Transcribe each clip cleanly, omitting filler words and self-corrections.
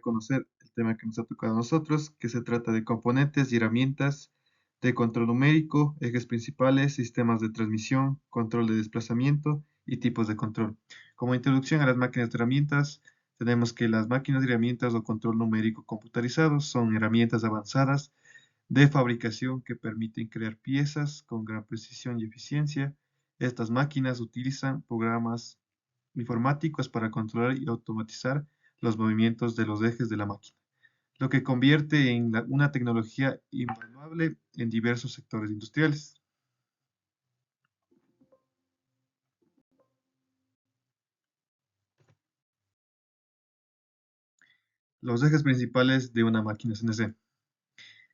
conocer el tema que nos ha tocado a nosotros, que se trata de componentes y herramientas de control numérico, ejes principales, sistemas de transmisión, control de desplazamiento y tipos de control. Como introducción a las máquinas de herramientas, tenemos que las máquinas de herramientas o control numérico computarizado son herramientas avanzadas de fabricación que permiten crear piezas con gran precisión y eficiencia. Estas máquinas utilizan programas informáticos para controlar y automatizar los movimientos de los ejes de la máquina, lo que convierte en una tecnología invaluable en diversos sectores industriales. Los ejes principales de una máquina CNC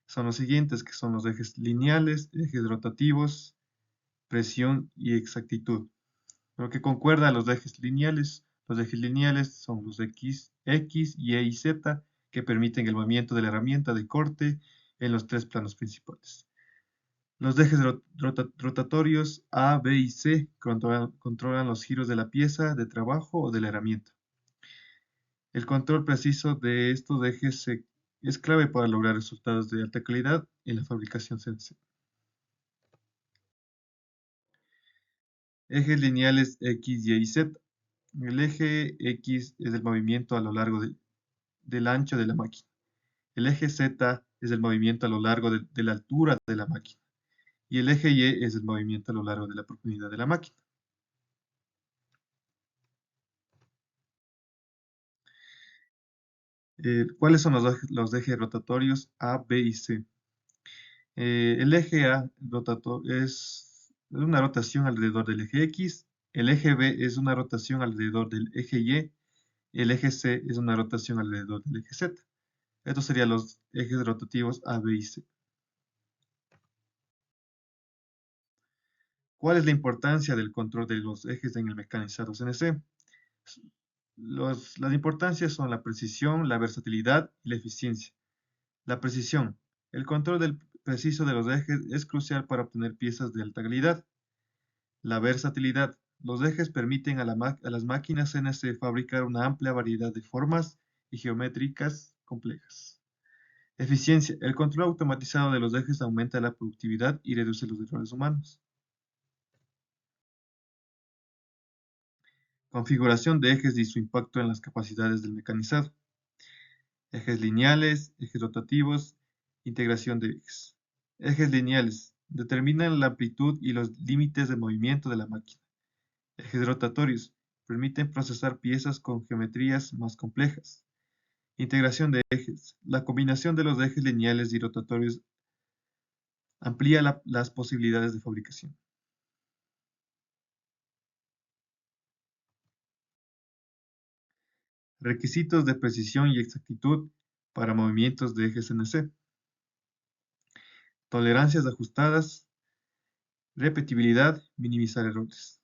son los siguientes, que son los ejes lineales, ejes rotativos, presión y exactitud. Lo que concuerda a los ejes lineales son los X, Y Z, que permiten el movimiento de la herramienta de corte en los tres planos principales. Los ejes rotatorios A, B y C controlan los giros de la pieza de trabajo o de la herramienta. El control preciso de estos ejes es clave para lograr resultados de alta calidad en la fabricación CNC. Ejes lineales X, Y y Z. El eje X es el movimiento a lo largo del ancho de la máquina. El eje Z es el movimiento a lo largo de la altura de la máquina. Y el eje Y es el movimiento a lo largo de la profundidad de la máquina. ¿Cuáles son los ejes rotatorios A, B y C? El eje A es una rotación alrededor del eje X, el eje B es una rotación alrededor del eje Y, el eje C es una rotación alrededor del eje Z. Estos serían los ejes rotativos A, B y C. ¿Cuál es la importancia del control de los ejes en el mecanizado CNC? Las importancias son la precisión, la versatilidad y la eficiencia. La precisión. El control preciso de los ejes es crucial para obtener piezas de alta calidad. La versatilidad. Los ejes permiten a las máquinas CNC fabricar una amplia variedad de formas y geométricas complejas. Eficiencia. El control automatizado de los ejes aumenta la productividad y reduce los errores humanos. Configuración de ejes y su impacto en las capacidades del mecanizado. Ejes lineales, ejes rotativos, integración de ejes. Ejes lineales. Determinan la amplitud y los límites de movimiento de la máquina. Ejes rotatorios. Permiten procesar piezas con geometrías más complejas. Integración de ejes. La combinación de los ejes lineales y rotatorios amplía las posibilidades de fabricación. Requisitos de precisión y exactitud para movimientos de ejes CNC. Tolerancias ajustadas, repetibilidad, minimizar errores.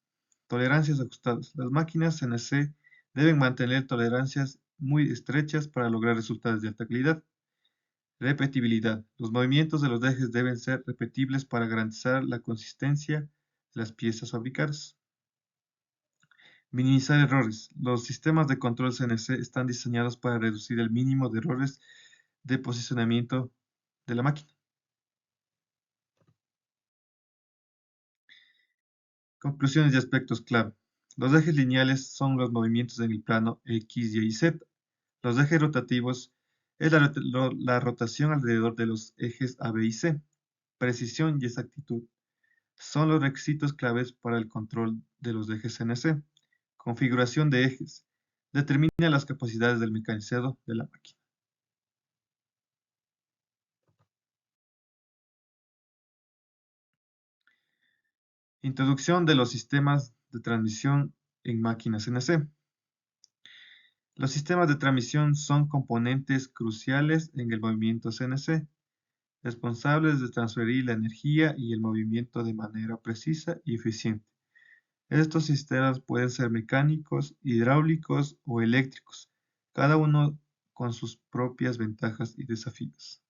Tolerancias ajustadas. Las máquinas CNC deben mantener tolerancias muy estrechas para lograr resultados de alta calidad. Repetibilidad. Los movimientos de los ejes deben ser repetibles para garantizar la consistencia de las piezas fabricadas. Minimizar errores. Los sistemas de control CNC están diseñados para reducir el mínimo de errores de posicionamiento de la máquina. Conclusiones y aspectos clave. Los ejes lineales son los movimientos en el plano X, Y y Z. Los ejes rotativos es la rotación alrededor de los ejes A, B y C. Precisión y exactitud son los requisitos claves para el control de los ejes CNC. Configuración de ejes. Determina las capacidades del mecanizado de la máquina. Introducción de los sistemas de transmisión en máquinas CNC. Los sistemas de transmisión son componentes cruciales en el movimiento CNC, responsables de transferir la energía y el movimiento de manera precisa y eficiente. Estos sistemas pueden ser mecánicos, hidráulicos o eléctricos, cada uno con sus propias ventajas y desafíos.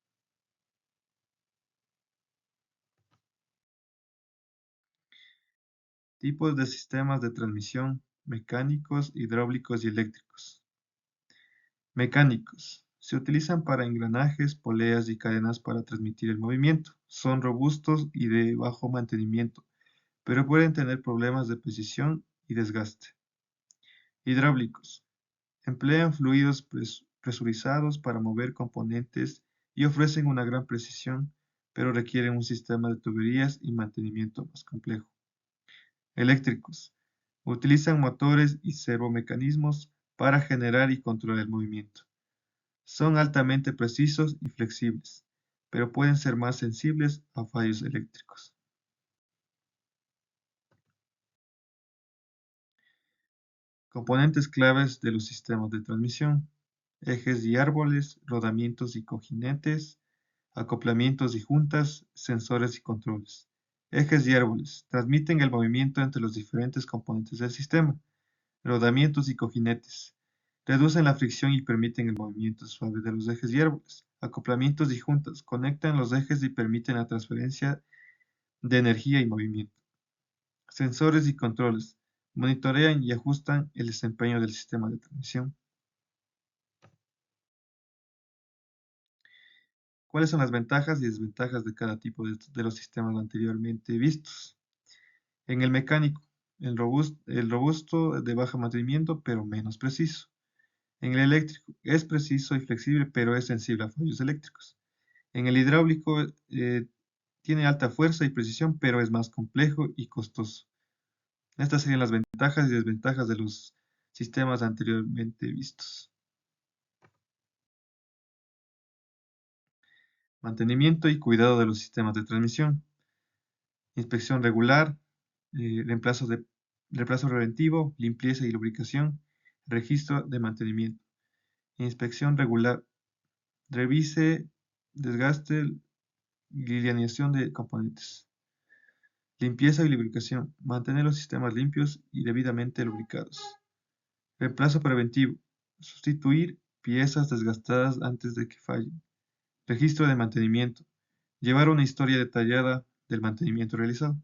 Tipos de sistemas de transmisión mecánicos, hidráulicos y eléctricos. Mecánicos. Se utilizan para engranajes, poleas y cadenas para transmitir el movimiento. Son robustos y de bajo mantenimiento, pero pueden tener problemas de precisión y desgaste. Hidráulicos. Emplean fluidos presurizados para mover componentes y ofrecen una gran precisión, pero requieren un sistema de tuberías y mantenimiento más complejo. Eléctricos. Utilizan motores y servomecanismos para generar y controlar el movimiento. Son altamente precisos y flexibles, pero pueden ser más sensibles a fallos eléctricos. Componentes claves de los sistemas de transmisión: ejes y árboles, rodamientos y cojinetes, acoplamientos y juntas, sensores y controles. Ejes y árboles transmiten el movimiento entre los diferentes componentes del sistema. Rodamientos y cojinetes reducen la fricción y permiten el movimiento suave de los ejes y árboles. Acoplamientos y juntas conectan los ejes y permiten la transferencia de energía y movimiento. Sensores y controles monitorean y ajustan el desempeño del sistema de transmisión. ¿Cuáles son las ventajas y desventajas de cada tipo de los sistemas anteriormente vistos? En el mecánico, el robusto de bajo mantenimiento, pero menos preciso. En el eléctrico, es preciso y flexible, pero es sensible a fallos eléctricos. En el hidráulico, tiene alta fuerza y precisión, pero es más complejo y costoso. Estas serían las ventajas y desventajas de los sistemas anteriormente vistos. Mantenimiento y cuidado de los sistemas de transmisión. Inspección regular, reemplazo, reemplazo preventivo, limpieza y lubricación, registro de mantenimiento. Inspección regular, revise, desgaste y alineación de componentes. Limpieza y lubricación, mantener los sistemas limpios y debidamente lubricados. Reemplazo preventivo, sustituir piezas desgastadas antes de que fallen. Registro de mantenimiento, llevar una historia detallada del mantenimiento realizado.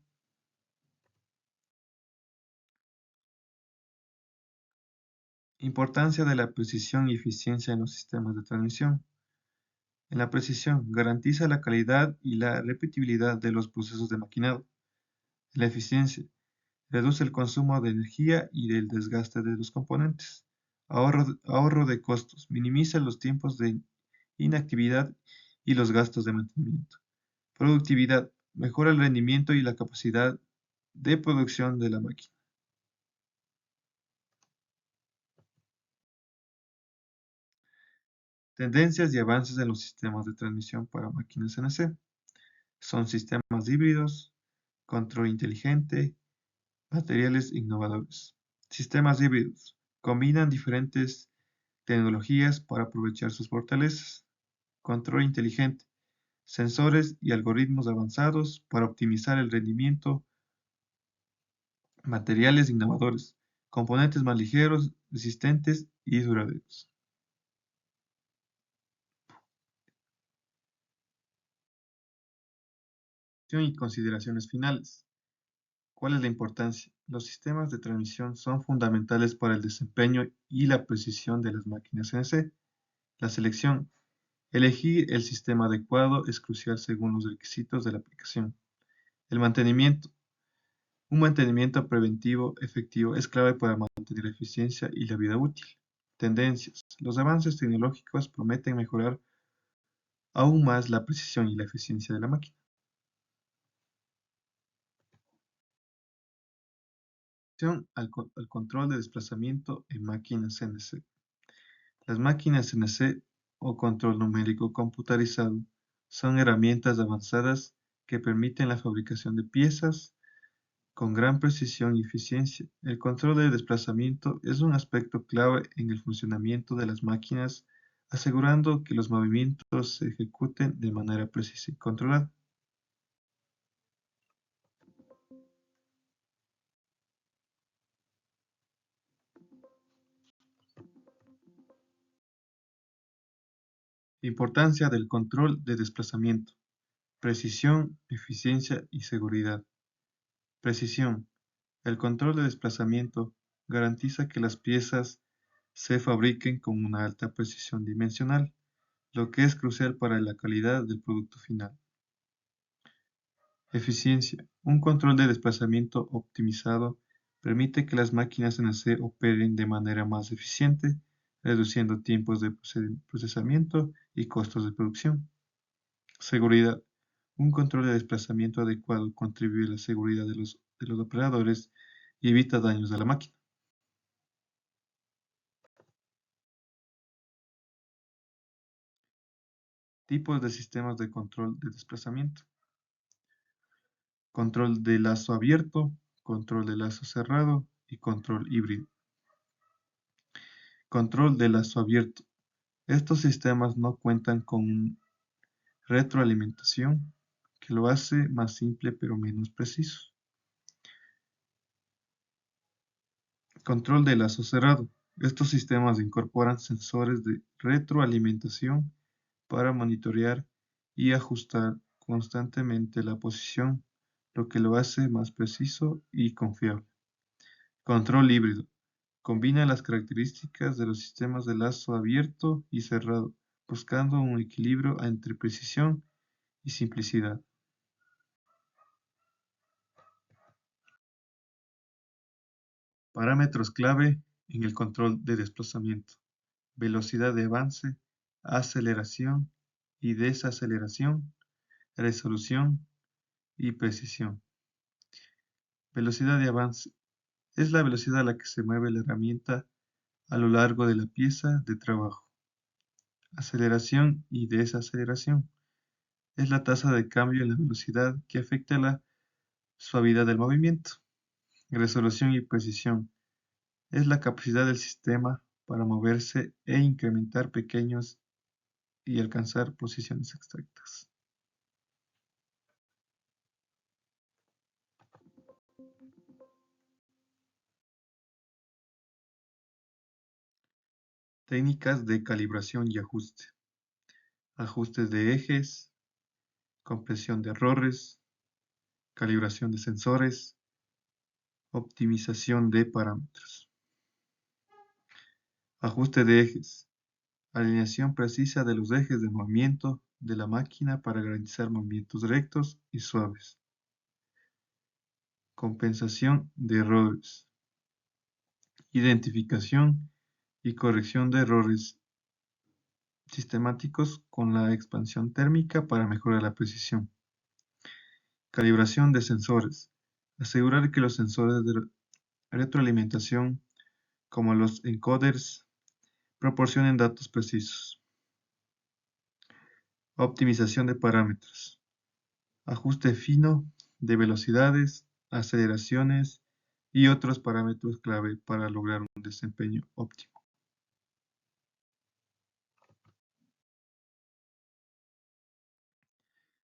Importancia de la precisión y eficiencia en los sistemas de transmisión. En la precisión, garantiza la calidad y la repetibilidad de los procesos de maquinado. En la eficiencia, reduce el consumo de energía y del desgaste de los componentes. Ahorro de costos, minimiza los tiempos de inactividad y los gastos de mantenimiento. Productividad, mejora el rendimiento y la capacidad de producción de la máquina. Tendencias y avances en los sistemas de transmisión para máquinas CNC. Son sistemas híbridos, control inteligente, materiales innovadores. Sistemas híbridos combinan diferentes tecnologías para aprovechar sus fortalezas. Control inteligente, sensores y algoritmos avanzados para optimizar el rendimiento. Materiales innovadores, componentes más ligeros, resistentes y duraderos. Y consideraciones finales. ¿Cuál es la importancia? Los sistemas de transmisión son fundamentales para el desempeño y la precisión de las máquinas CNC. La selección. Elegir el sistema adecuado es crucial según los requisitos de la aplicación. El mantenimiento. Un mantenimiento preventivo efectivo es clave para mantener la eficiencia y la vida útil. Tendencias. Los avances tecnológicos prometen mejorar aún más la precisión y la eficiencia de la máquina. Al control de desplazamiento en máquinas CNC. Las máquinas CNC o control numérico computarizado son herramientas avanzadas que permiten la fabricación de piezas con gran precisión y eficiencia. El control de desplazamiento es un aspecto clave en el funcionamiento de las máquinas, asegurando que los movimientos se ejecuten de manera precisa y controlada. Importancia del control de desplazamiento. Precisión, eficiencia y seguridad. Precisión. El control de desplazamiento garantiza que las piezas se fabriquen con una alta precisión dimensional, lo que es crucial para la calidad del producto final. Eficiencia. Un control de desplazamiento optimizado permite que las máquinas CNC operen de manera más eficiente, reduciendo tiempos de procesamiento y costos de producción. Seguridad. Un control de desplazamiento adecuado contribuye a la seguridad de los operadores y evita daños a la máquina. Tipos de sistemas de control de desplazamiento. Control de lazo abierto, control de lazo cerrado y control híbrido. Control de lazo abierto. Estos sistemas no cuentan con retroalimentación, que lo hace más simple pero menos preciso. Control de lazo cerrado. Estos sistemas incorporan sensores de retroalimentación para monitorear y ajustar constantemente la posición, lo que lo hace más preciso y confiable. Control híbrido. Combina las características de los sistemas de lazo abierto y cerrado, buscando un equilibrio entre precisión y simplicidad. Parámetros clave en el control de desplazamiento: velocidad de avance, aceleración y desaceleración, resolución y precisión. Velocidad de avance es la velocidad a la que se mueve la herramienta a lo largo de la pieza de trabajo. Aceleración y desaceleración es la tasa de cambio en la velocidad que afecta la suavidad del movimiento. Resolución y precisión es la capacidad del sistema para moverse e incrementar pequeños y alcanzar posiciones exactas. Técnicas de calibración y ajuste. Ajustes de ejes, compresión de errores, calibración de sensores, optimización de parámetros. Ajuste de ejes. Alineación precisa de los ejes de movimiento de la máquina para garantizar movimientos rectos y suaves. Compensación de errores. Identificación y corrección de errores sistemáticos con la expansión térmica para mejorar la precisión. Calibración de sensores. Asegurar que los sensores de retroalimentación, como los encoders, proporcionen datos precisos. Optimización de parámetros. Ajuste fino de velocidades, aceleraciones y otros parámetros clave para lograr un desempeño óptimo.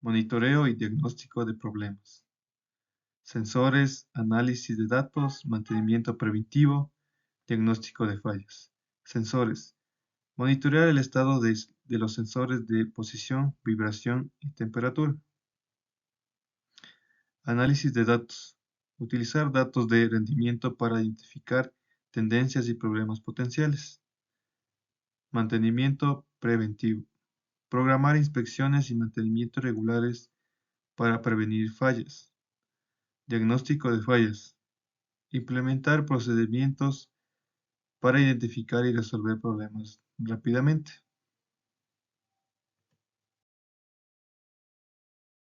Monitoreo y diagnóstico de problemas. Sensores, análisis de datos, mantenimiento preventivo, diagnóstico de fallas. Sensores. Monitorear el estado de los sensores de posición, vibración y temperatura. Análisis de datos. Utilizar datos de rendimiento para identificar tendencias y problemas potenciales. Mantenimiento preventivo. Programar inspecciones y mantenimiento regulares para prevenir fallas. Diagnóstico de fallas. Implementar procedimientos para identificar y resolver problemas rápidamente.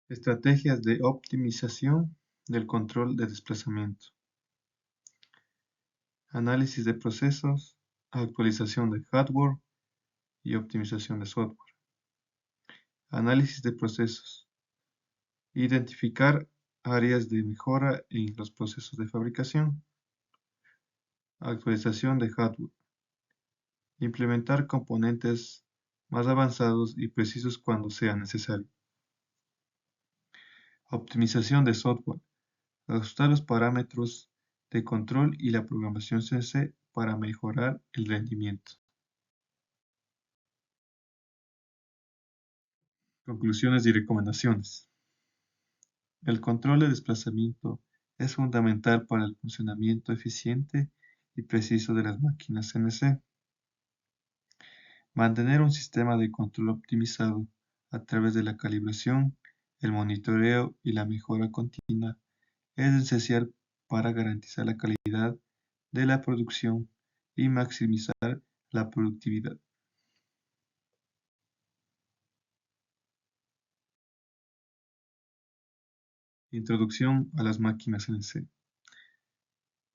Estrategias de optimización del control de desplazamiento. Análisis de procesos, actualización de hardware y optimización de software. Análisis de procesos. Identificar áreas de mejora en los procesos de fabricación. Actualización de hardware. Implementar componentes más avanzados y precisos cuando sea necesario. Optimización de software. Ajustar los parámetros de control y la programación CNC para mejorar el rendimiento. Conclusiones y recomendaciones. El control de desplazamiento es fundamental para el funcionamiento eficiente y preciso de las máquinas CNC. Mantener un sistema de control optimizado a través de la calibración, el monitoreo y la mejora continua es esencial para garantizar la calidad de la producción y maximizar la productividad. Introducción a las máquinas CNC.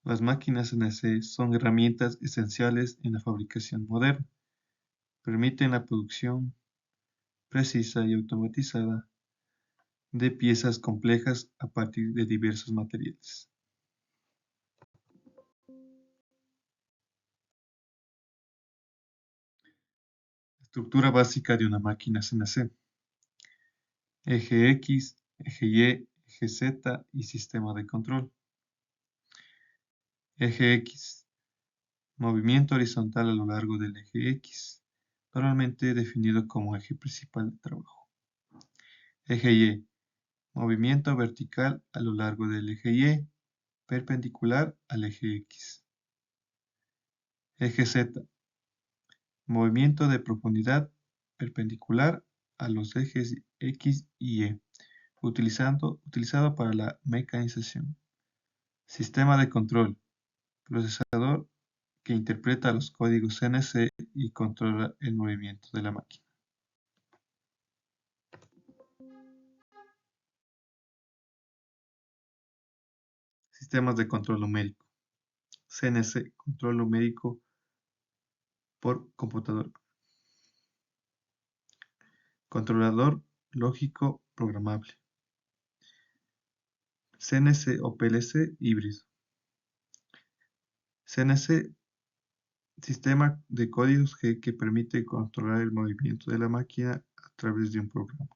Las máquinas CNC son herramientas esenciales en la fabricación moderna. Permiten la producción precisa y automatizada de piezas complejas a partir de diversos materiales. Estructura básica de una máquina CNC. Eje X, eje Y, eje Z y sistema de control. Eje X. Movimiento horizontal a lo largo del eje X, normalmente definido como eje principal de trabajo. Eje Y. Movimiento vertical a lo largo del eje Y, perpendicular al eje X. Eje Z. Movimiento de profundidad perpendicular a los ejes X y Y, utilizado para la mecanización. Sistema de control. Procesador que interpreta los códigos CNC y controla el movimiento de la máquina. Sistemas de control numérico. CNC, control numérico por computadora. Controlador lógico programable. CNC o PLC híbrido. CNC, sistema de códigos que permite controlar el movimiento de la máquina a través de un programa.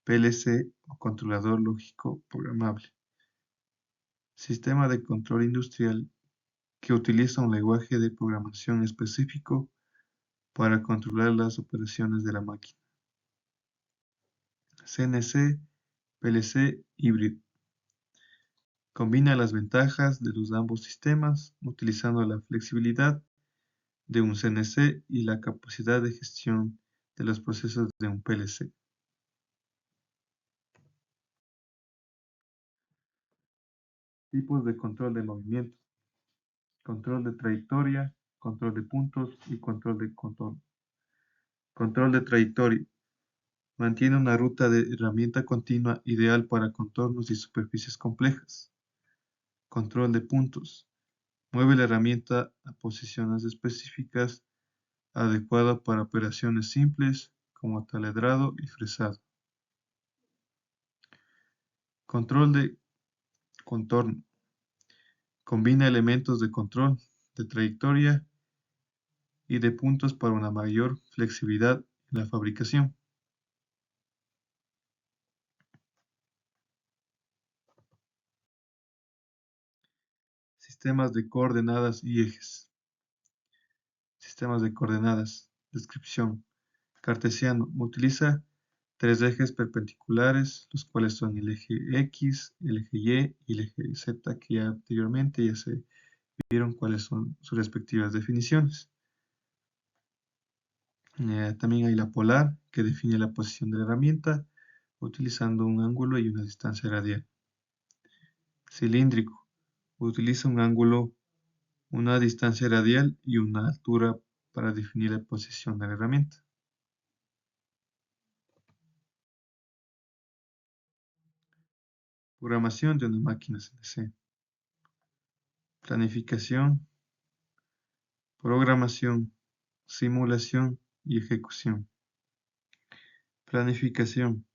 PLC o controlador lógico programable. Sistema de control industrial que utiliza un lenguaje de programación específico para controlar las operaciones de la máquina. CNC, PLC híbrido. Combina las ventajas de los ambos sistemas, utilizando la flexibilidad de un CNC y la capacidad de gestión de los procesos de un PLC. Tipos de control de movimiento. Control de trayectoria, control de puntos y control de contorno. Control de trayectoria. Mantiene una ruta de herramienta continua ideal para contornos y superficies complejas. Control de puntos. Mueve la herramienta a posiciones específicas adecuadas para operaciones simples como taladrado y fresado. Control de contorno. Combina elementos de control, de trayectoria y de puntos para una mayor flexibilidad en la fabricación. Sistemas de coordenadas y ejes. Sistemas de coordenadas. Descripción. Cartesiano. Utiliza tres ejes perpendiculares, los cuales son el eje X, el eje Y y el eje Z, que ya anteriormente ya se vieron cuáles son sus respectivas definiciones. También hay la polar, que define la posición de la herramienta utilizando un ángulo y una distancia radial. Cilíndrico. Utiliza un ángulo, una distancia radial y una altura para definir la posición de la herramienta. Programación de una máquina CNC. Planificación, programación, simulación y ejecución. Planificación.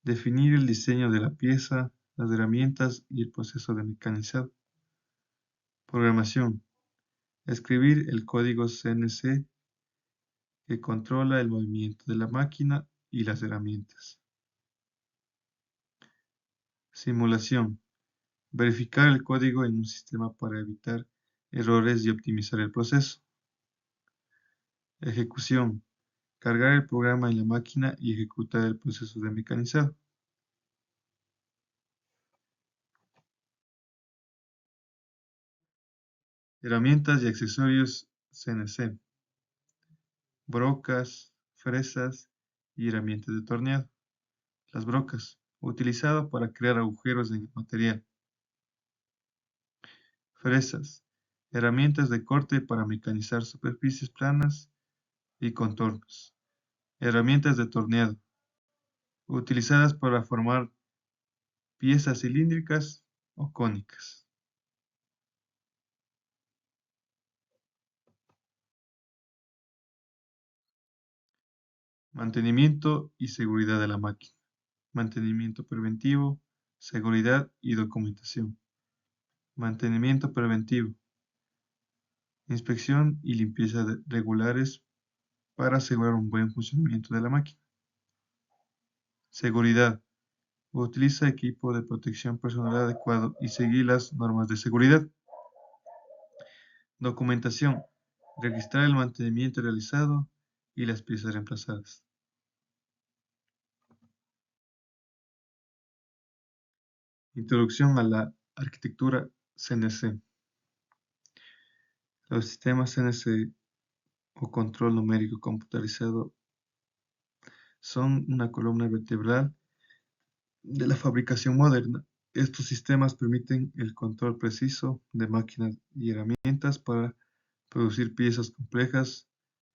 Definir el diseño de la pieza, las herramientas y el proceso de mecanizado. Programación. Escribir el código CNC que controla el movimiento de la máquina y las herramientas. Simulación. Verificar el código en un sistema para evitar errores y optimizar el proceso. Ejecución. Cargar el programa en la máquina y ejecutar el proceso de mecanizado. Herramientas y accesorios CNC. brocas, fresas y herramientas de torneado. Las brocas, utilizado para crear agujeros en el material. Fresas, herramientas de corte para mecanizar superficies planas y contornos. Herramientas de torneado, utilizadas para formar piezas cilíndricas o cónicas. Mantenimiento y seguridad de la máquina. Mantenimiento preventivo, seguridad y documentación. Mantenimiento preventivo. Inspección y limpieza regulares para asegurar un buen funcionamiento de la máquina. Seguridad. Utiliza equipo de protección personal adecuado y seguir las normas de seguridad. Documentación. Registrar el mantenimiento realizado y las piezas reemplazadas. Introducción a la arquitectura CNC. Los sistemas CNC o control numérico computarizado son una columna vertebral de la fabricación moderna. Estos sistemas permiten el control preciso de máquinas y herramientas para producir piezas complejas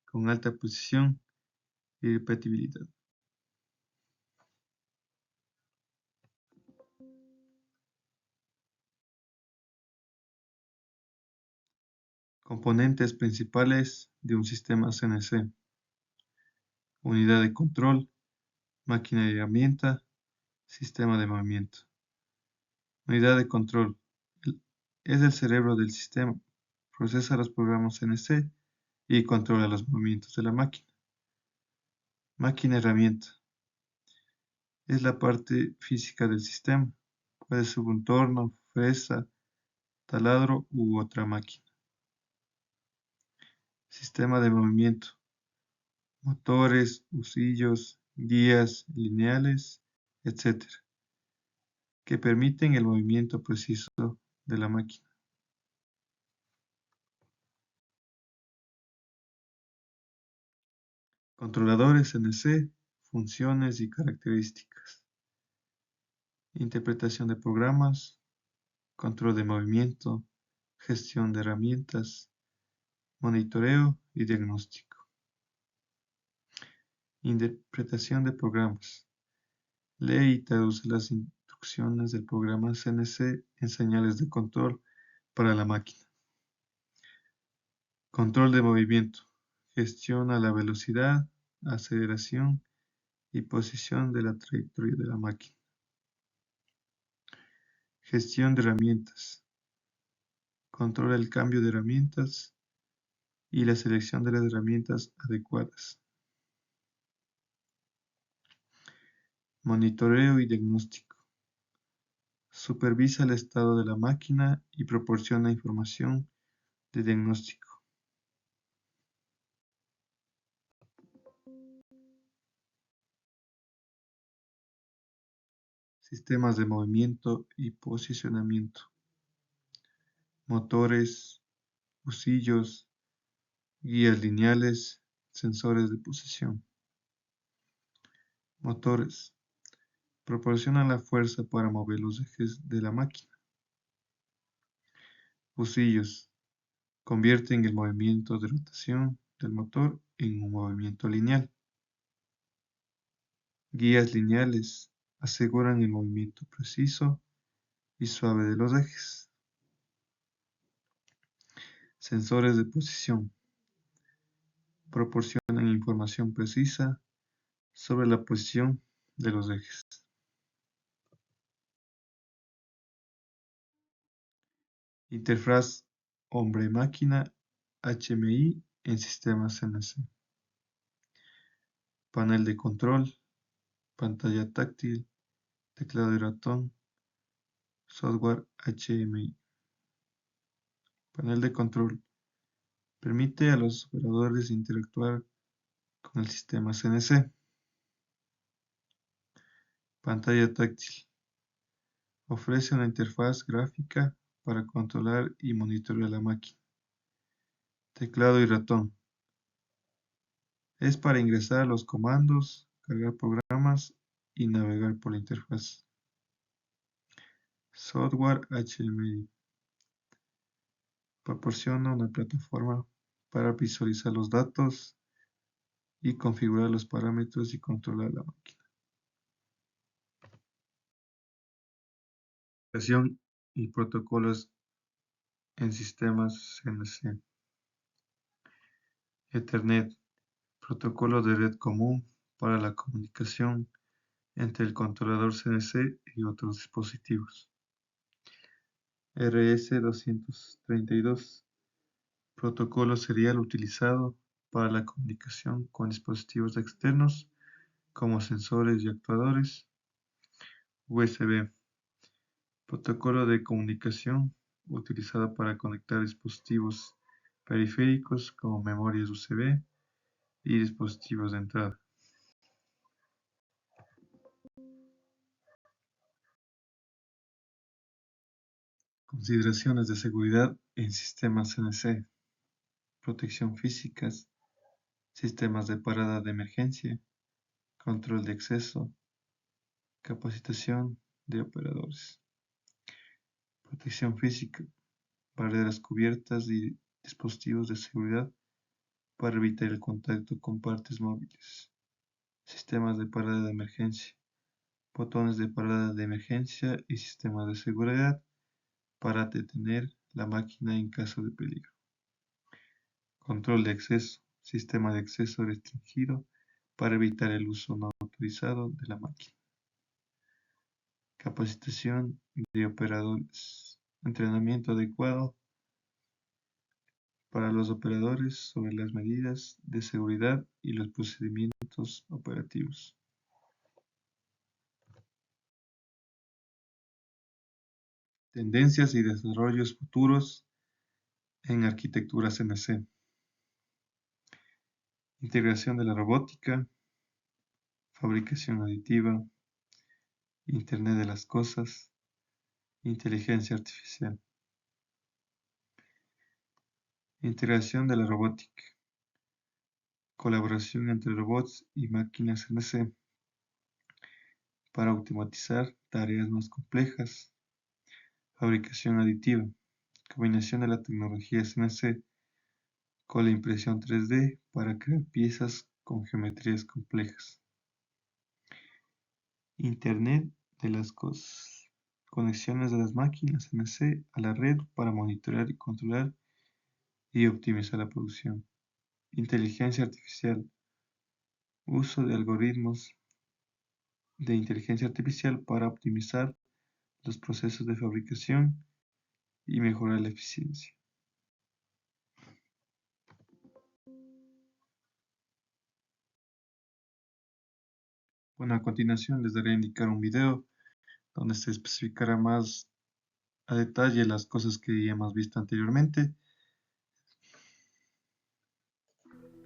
con alta precisión y repetibilidad. Componentes principales de un sistema CNC. Unidad de control, máquina y herramienta, sistema de movimiento. Unidad de control. Es el cerebro del sistema. Procesa los programas CNC y controla los movimientos de la máquina. Máquina herramienta. Es la parte física del sistema. Puede ser un torno, fresa, taladro u otra máquina. Sistema de movimiento. Motores, husillos, guías lineales, etc., que permiten el movimiento preciso de la máquina. Controladores CNC, funciones y características. Interpretación de programas, control de movimiento, gestión de herramientas, monitoreo y diagnóstico. Interpretación de programas. Lee y traduce las instrucciones del programa CNC en señales de control para la máquina. Control de movimiento. Gestiona la velocidad, aceleración y posición de la trayectoria de la máquina. Gestión de herramientas. Controla el cambio de herramientas y la selección de las herramientas adecuadas. Monitoreo y diagnóstico. Supervisa el estado de la máquina y proporciona información de diagnóstico. Sistemas de movimiento y posicionamiento. Motores, husillos, guías lineales, sensores de posición. Motores. Proporcionan la fuerza para mover los ejes de la máquina. Husillos. Convierten el movimiento de rotación del motor en un movimiento lineal. Guías lineales. Aseguran el movimiento preciso y suave de los ejes. Sensores de posición. Proporcionan información precisa sobre la posición de los ejes. Interfaz hombre-máquina HMI en sistemas CNC. Panel de control, pantalla táctil, teclado y ratón, software HMI. Panel de control. Permite a los operadores interactuar con el sistema CNC. Pantalla táctil. Ofrece una interfaz gráfica para controlar y monitorear la máquina. Teclado y ratón. Es para ingresar los comandos, cargar programas y navegar por la interfaz. Software HMI proporciona una plataforma para visualizar los datos y configurar los parámetros y controlar la máquina. Configuración y protocolos en sistemas CNC. Ethernet, protocolo de red común para la comunicación entre el controlador CNC y otros dispositivos. RS-232, protocolo serial utilizado para la comunicación con dispositivos externos como sensores y actuadores. USB, protocolo de comunicación utilizado para conectar dispositivos periféricos como memorias USB y dispositivos de entrada. Consideraciones de seguridad en sistemas CNC. Protección físicas, sistemas de parada de emergencia, control de acceso, capacitación de operadores. Protección física, barreras cubiertas y dispositivos de seguridad para evitar el contacto con partes móviles. Sistemas de parada de emergencia, botones de parada de emergencia y sistemas de seguridad para detener la máquina en caso de peligro. Control de acceso, sistema de acceso restringido para evitar el uso no autorizado de la máquina. Capacitación de operadores, entrenamiento adecuado para los operadores sobre las medidas de seguridad y los procedimientos operativos. Tendencias y desarrollos futuros en arquitectura CNC. Integración de la robótica, fabricación aditiva, Internet de las cosas, inteligencia artificial. Integración de la robótica. Colaboración entre robots y máquinas CNC para automatizar tareas más complejas. Fabricación aditiva. Combinación de la tecnología CNC con la impresión 3D para crear piezas con geometrías complejas. Internet de las cosas. Conexiones de las máquinas CNC a la red para monitorear y controlar y optimizar la producción. Inteligencia artificial. Uso de algoritmos de inteligencia artificial para optimizar los procesos de fabricación y mejorar la eficiencia. Bueno, a continuación les daré a indicar un video donde se especificará más a detalle las cosas que ya hemos visto anteriormente.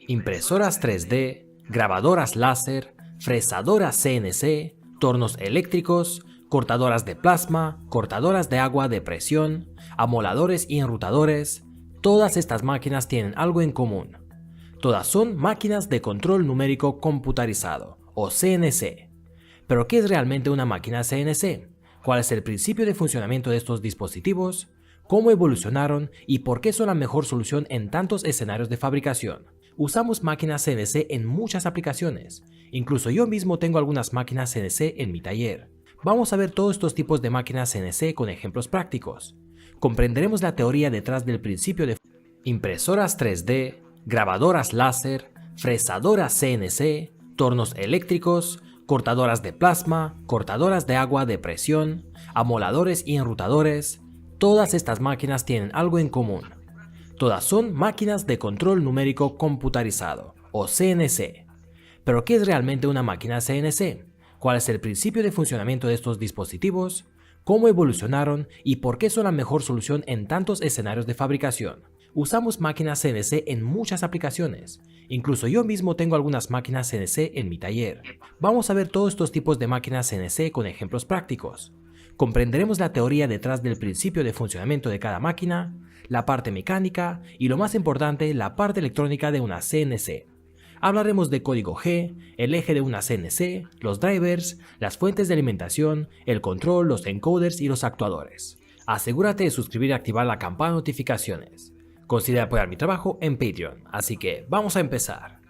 Impresoras 3D, grabadoras láser, fresadoras CNC, tornos eléctricos, cortadoras de plasma, cortadoras de agua de presión, amoladores y enrutadores. Todas estas máquinas tienen algo en común. Todas son máquinas de control numérico computarizado, o CNC. ¿Pero qué es realmente una máquina CNC? ¿Cuál es el principio de funcionamiento de estos dispositivos? ¿Cómo evolucionaron y por qué son la mejor solución en tantos escenarios de fabricación? Usamos máquinas CNC en muchas aplicaciones. Incluso yo mismo tengo algunas máquinas CNC en mi taller. Vamos a ver todos estos tipos de máquinas CNC con ejemplos prácticos. Comprenderemos la teoría detrás del principio de impresoras 3D, grabadoras láser, fresadoras CNC, tornos eléctricos, cortadoras de plasma, cortadoras de agua de presión, amoladores y enrutadores. Todas estas máquinas tienen algo en común. Todas son máquinas de control numérico computarizado, o CNC. ¿Pero qué es realmente una máquina CNC? ¿Cuál es el principio de funcionamiento de estos dispositivos? ¿Cómo evolucionaron y por qué son la mejor solución en tantos escenarios de fabricación? Usamos máquinas CNC en muchas aplicaciones. Incluso yo mismo tengo algunas máquinas CNC en mi taller. Vamos a ver todos estos tipos de máquinas CNC con ejemplos prácticos. Comprenderemos la teoría detrás del principio de funcionamiento de cada máquina, la parte mecánica y lo más importante, la parte electrónica de una CNC. Hablaremos de código G, el eje de una CNC, los drivers, las fuentes de alimentación, el control, los encoders y los actuadores. Asegúrate de suscribir y activar la campana de notificaciones. Considera apoyar mi trabajo en Patreon, así que vamos a empezar.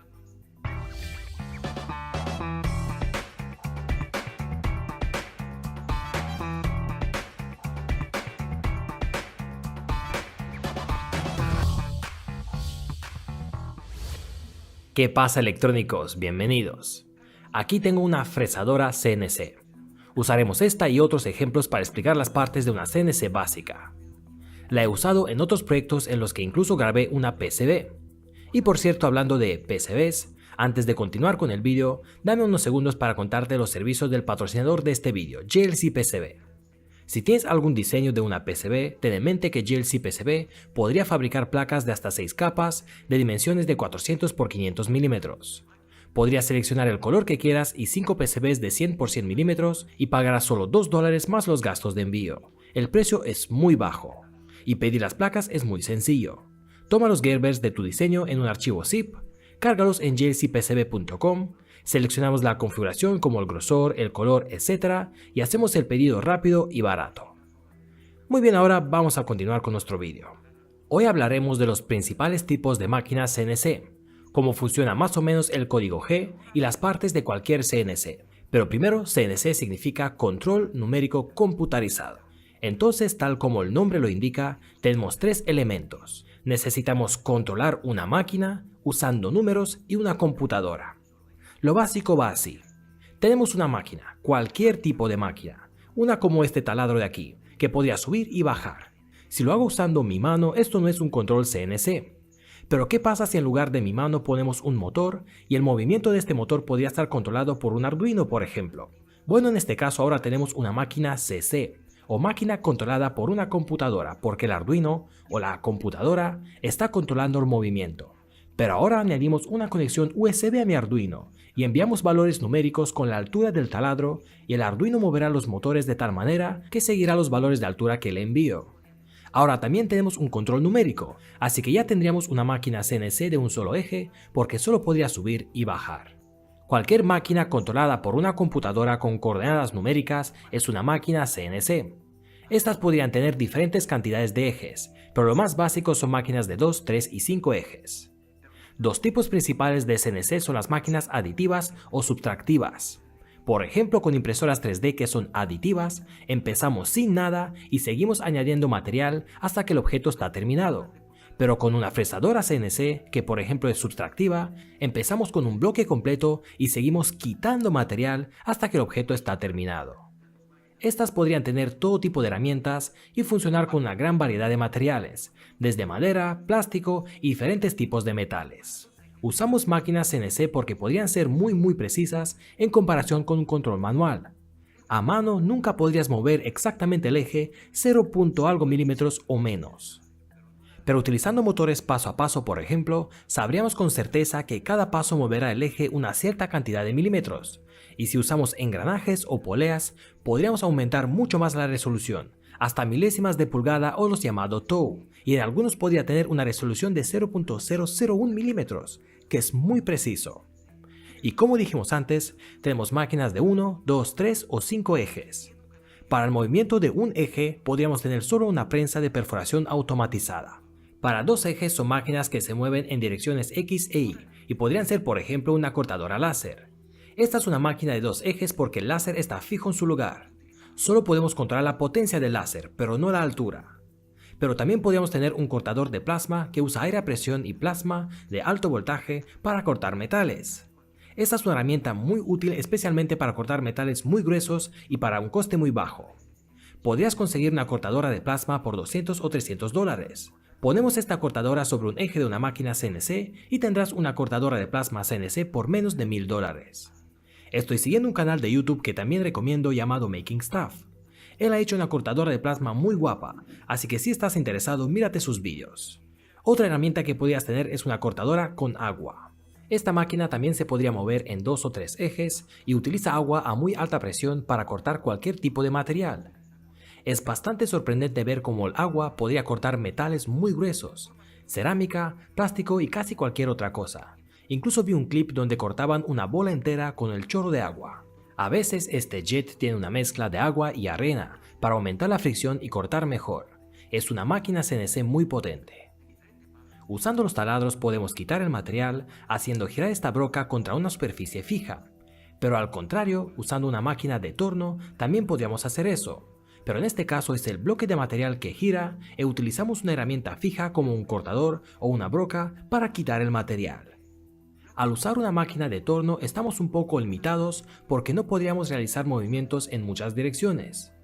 ¿Qué pasa, electrónicos? Bienvenidos. Aquí tengo una fresadora CNC. Usaremos esta y otros ejemplos para explicar las partes de una CNC básica. La he usado en otros proyectos en los que incluso grabé una PCB. Y por cierto, hablando de PCBs, antes de continuar con el vídeo, dame unos segundos para contarte los servicios del patrocinador de este vídeo, JLC PCB. Si tienes algún diseño de una PCB, ten en mente que JLC PCB podría fabricar placas de hasta 6 capas de dimensiones de 400 x 500 milímetros. Podrías seleccionar el color que quieras y 5 PCBs de 100 x 100 milímetros y pagarás solo $2 más los gastos de envío. El precio es muy bajo. Y pedir las placas es muy sencillo. Toma los Gerbers de tu diseño en un archivo zip, cárgalos en jlcpcb.com, seleccionamos la configuración como el grosor, el color, etc. y hacemos el pedido rápido y barato. Muy bien, ahora vamos a continuar con nuestro vídeo. Hoy hablaremos de los principales tipos de máquinas CNC, cómo funciona más o menos el código G y las partes de cualquier CNC. Pero primero, CNC significa control numérico computarizado. Entonces, tal como el nombre lo indica, tenemos 3 elementos. Necesitamos controlar una máquina usando números y una computadora. Lo básico va así. Tenemos una máquina, cualquier tipo de máquina, una como este taladro de aquí, que podría subir y bajar. Si lo hago usando mi mano, esto no es un control CNC. Pero ¿qué pasa si en lugar de mi mano ponemos un motor y el movimiento de este motor podría estar controlado por un Arduino, por ejemplo? Bueno, en este caso ahora tenemos una máquina CC, o máquina controlada por una computadora, porque el Arduino o la computadora está controlando el movimiento. Pero ahora añadimos una conexión USB a mi Arduino y enviamos valores numéricos con la altura del taladro y el Arduino moverá los motores de tal manera que seguirá los valores de altura que le envío. Ahora también tenemos un control numérico, así que ya tendríamos una máquina CNC de un solo eje porque solo podría subir y bajar. Cualquier máquina controlada por una computadora con coordenadas numéricas es una máquina CNC. Estas podrían tener diferentes cantidades de ejes, pero lo más básico son máquinas de 2, 3 y 5 ejes. Dos tipos principales de CNC son las máquinas aditivas o subtractivas. Por ejemplo, con impresoras 3D que son aditivas, empezamos sin nada y seguimos añadiendo material hasta que el objeto está terminado. Pero con una fresadora CNC, que por ejemplo es subtractiva, empezamos con un bloque completo y seguimos quitando material hasta que el objeto está terminado. Estas podrían tener todo tipo de herramientas y funcionar con una gran variedad de materiales, desde madera, plástico y diferentes tipos de metales. Usamos máquinas CNC porque podrían ser muy precisas en comparación con un control manual. A mano nunca podrías mover exactamente el eje 0. algo milímetros o menos. Pero utilizando motores paso a paso, por ejemplo, sabríamos con certeza que cada paso moverá el eje una cierta cantidad de milímetros. Y si usamos engranajes o poleas, podríamos aumentar mucho más la resolución, hasta milésimas de pulgada o los llamados TOW, y en algunos podría tener una resolución de 0.001 milímetros, que es muy preciso. Y como dijimos antes, tenemos máquinas de 1, 2, 3 o 5 ejes. Para el movimiento de un eje, podríamos tener solo una prensa de perforación automatizada. Para 2 ejes son máquinas que se mueven en direcciones X e Y, y podrían ser por ejemplo una cortadora láser. Esta es una máquina de 2 ejes porque el láser está fijo en su lugar. Solo podemos controlar la potencia del láser, pero no la altura. Pero también podríamos tener un cortador de plasma que usa aire a presión y plasma de alto voltaje para cortar metales. Esta es una herramienta muy útil especialmente para cortar metales muy gruesos y para un coste muy bajo. Podrías conseguir una cortadora de plasma por $200 o $300. Ponemos esta cortadora sobre un eje de una máquina CNC y tendrás una cortadora de plasma CNC por menos de $1000. Estoy siguiendo un canal de YouTube que también recomiendo llamado Making Stuff. Él ha hecho una cortadora de plasma muy guapa, así que si estás interesado mírate sus vídeos. Otra herramienta que podrías tener es una cortadora con agua. Esta máquina también se podría mover en 2 o 3 ejes y utiliza agua a muy alta presión para cortar cualquier tipo de material. Es bastante sorprendente ver cómo el agua podría cortar metales muy gruesos, cerámica, plástico y casi cualquier otra cosa. Incluso vi un clip donde cortaban una bola entera con el chorro de agua. A veces este jet tiene una mezcla de agua y arena para aumentar la fricción y cortar mejor. Es una máquina CNC muy potente. Usando los taladros podemos quitar el material haciendo girar esta broca contra una superficie fija. Pero al contrario, usando una máquina de torno también podríamos hacer eso. Pero en este caso es el bloque de material que gira y utilizamos una herramienta fija como un cortador o una broca para quitar el material. Al usar una máquina de torno estamos un poco limitados porque no podríamos realizar movimientos en muchas direcciones.